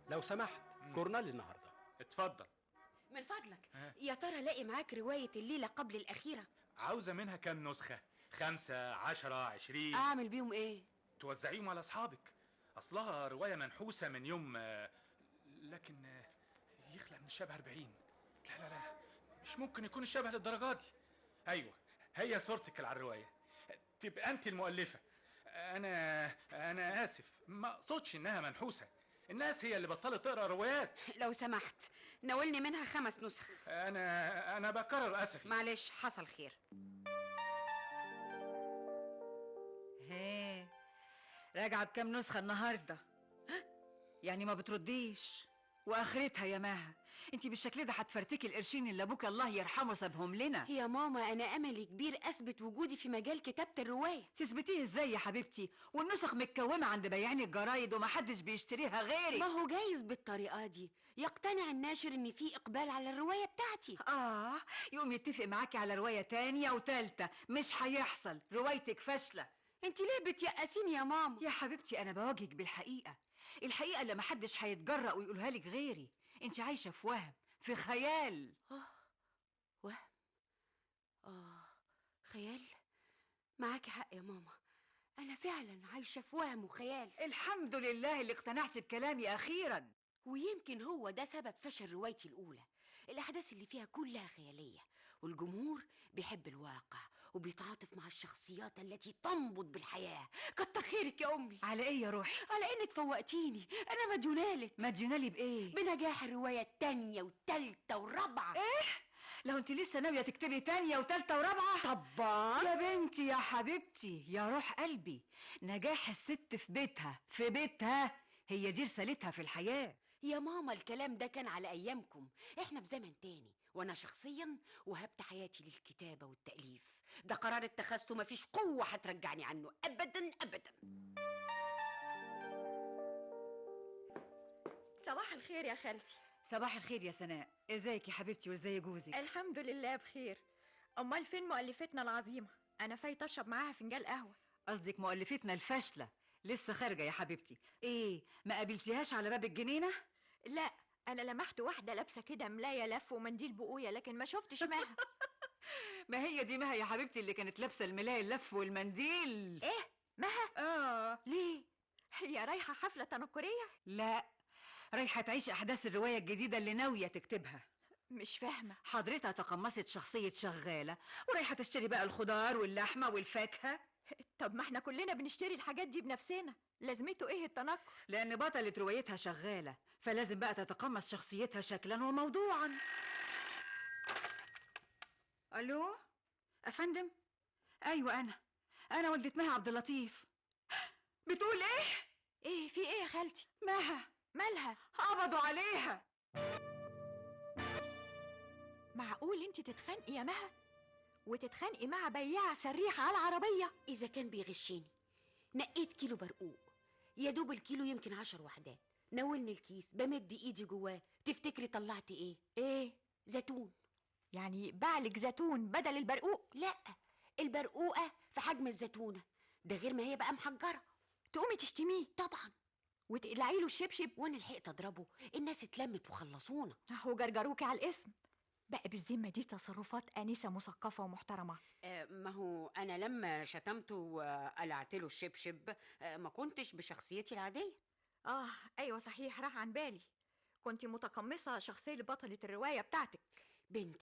لو سمحت جورنال النهارده. اتفضل. من فضلك يا ترى لاقي معاك رواية الليلة قبل الأخيرة؟ عاوزة منها كام نسخة؟ 5 10 20؟ أعمل بيهم إيه؟ توزعيهم على أصحابك. أصلها رواية منحوسة من يوم لكن يخلق من الشبه 40. لا لا لا، مش ممكن يكون الشبه للدرجة دي. أيوة، هي صورتك على الرواية، تبقى أنت المؤلفة. أنا آسف، ما أقصدش إنها منحوسة، الناس هي اللي بطلت تقرأ روايات. لو سمحت ناولني منها 5 نسخ. أنا بكرر أسفي. معلش، حصل خير. هي راجعة بكام نسخة النهاردة؟ يعني ما بترديش؟ واخرتها يا ماها، انتي بالشكل ده هتفرتكي القرشين اللي ابوك الله يرحمه سابهم لنا. يا ماما أنا أملي كبير أثبت وجودي في مجال كتابة الرواية. تثبتيه ازاي يا حبيبتي والنسخ متكومة عند بياعين الجرايد ومحدش بيشتريها غيرك؟ ما هو جايز بالطريقة دي يقتنع الناشر إن في إقبال على الرواية بتاعتي. يقوم يتفق معاكي على رواية تانية وتالتة. مش هيحصل، روايتك فاشلة. انت ليه بتيأسيني يا ماما؟ يا حبيبتي انا بواجهك بالحقيقة، الحقيقة اللي محدش هيتجرأ ويقولها لك غيري. انت عايشة في وهم، في خيال. وهم؟ خيال؟ معاكي حق يا ماما، أنا فعلا عايشة في وهم وخيال. الحمد لله اللي اقتنعت بكلامي أخيرا. ويمكن هو ده سبب فشل روايتي الأولى. الأحداث اللي فيها كلها خيالية، والجمهور بيحب الواقع وبيتعاطف مع الشخصيات التي تنبض بالحياة. كتر خيرك يا أمي. على إيه يا روحي؟ على إنك فوقتيني. أنا مديونالك. مديونالي بإيه؟ بنجاح الرواية التانية والتالتة والرابعة. إيه؟ لو انت لسه ناوية تكتبي تانية وتالتة ورابعة؟ طبعا يا بنتي يا حبيبتي يا روح قلبي، نجاح الست في بيتها هي دي رسالتها في الحياة. يا ماما الكلام ده كان على أيامكم، احنا في زمن تاني، وانا شخصيا وهبت حياتي للكتابة والتأليف. ده قرار اتخذته مفيش قوة هترجعني عنه ابدا ابدا. صباح الخير يا خالتي. صباح الخير يا سناء، ازيك يا حبيبتي وازاي جوزك؟ الحمد لله بخير. امال فين مؤلفتنا العظيمة؟ انا فايت اشرب معاها فنجان قهوة. قصدك مؤلفتنا الفاشلة لسه خارجة يا حبيبتي. ايه ما قابلتيهاش على باب الجنينة؟ لا، انا لمحت واحدة لابسة كده ملاية لف ومنديل بقوية لكن ما شفتش مها. ما هي دي مها يا حبيبتي اللي كانت لابسة الملاية اللف والمنديل. ايه مها؟ ليه؟ هي رايحة حفلة تنكرية؟ لا، رايحة تعيش أحداث الرواية الجديدة اللي ناوية تكتبها. مش فاهمة. حضرتها تقمصت شخصية شغالة ورايحة تشتري بقى الخضار واللحمة والفاكهة. طب ما احنا كلنا بنشتري الحاجات دي بنفسنا، لازمته ايه التنكر؟ لأن بطلة روايتها شغالة فلازم بقى تتقمص شخصيتها شكلا وموضوعا. ألو أفندم؟ أيوة أنا والدة مها عبد اللطيف. بتقول إيه؟ ايه في ايه يا خالتي؟ مها مالها؟ قبضوا عليها. معقول انت تتخانقي يا مها وتتخانقي مع بياعة سريحة على العربية؟ اذا كان بيغشني نقيت كيلو برقوق، يا دوب الكيلو يمكن 10 وحدات، ناولني الكيس بمد ايدي جواه، تفتكري طلعت ايه؟ زيتون. يعني بعلك زيتون بدل البرقوق؟ لا، البرقوقة في حجم الزيتونة، ده غير ما هي بقى محجرة. تقومي تشتميه طبعا وتقلعي له الشبشب؟ وانا لحقت اضربه، الناس اتلمت وخلصونا. اهو جرجروكي على الاسم. بقى بالذمة دي تصرفات آنسة مثقفة ومحترمة. ما هو انا لما شتمته وقلعت له الشبشب ما كنتش بشخصيتي العادية. ايوه صحيح، راح عن بالي، كنت متقمصة شخصية بطلة الرواية بتاعتك. بنت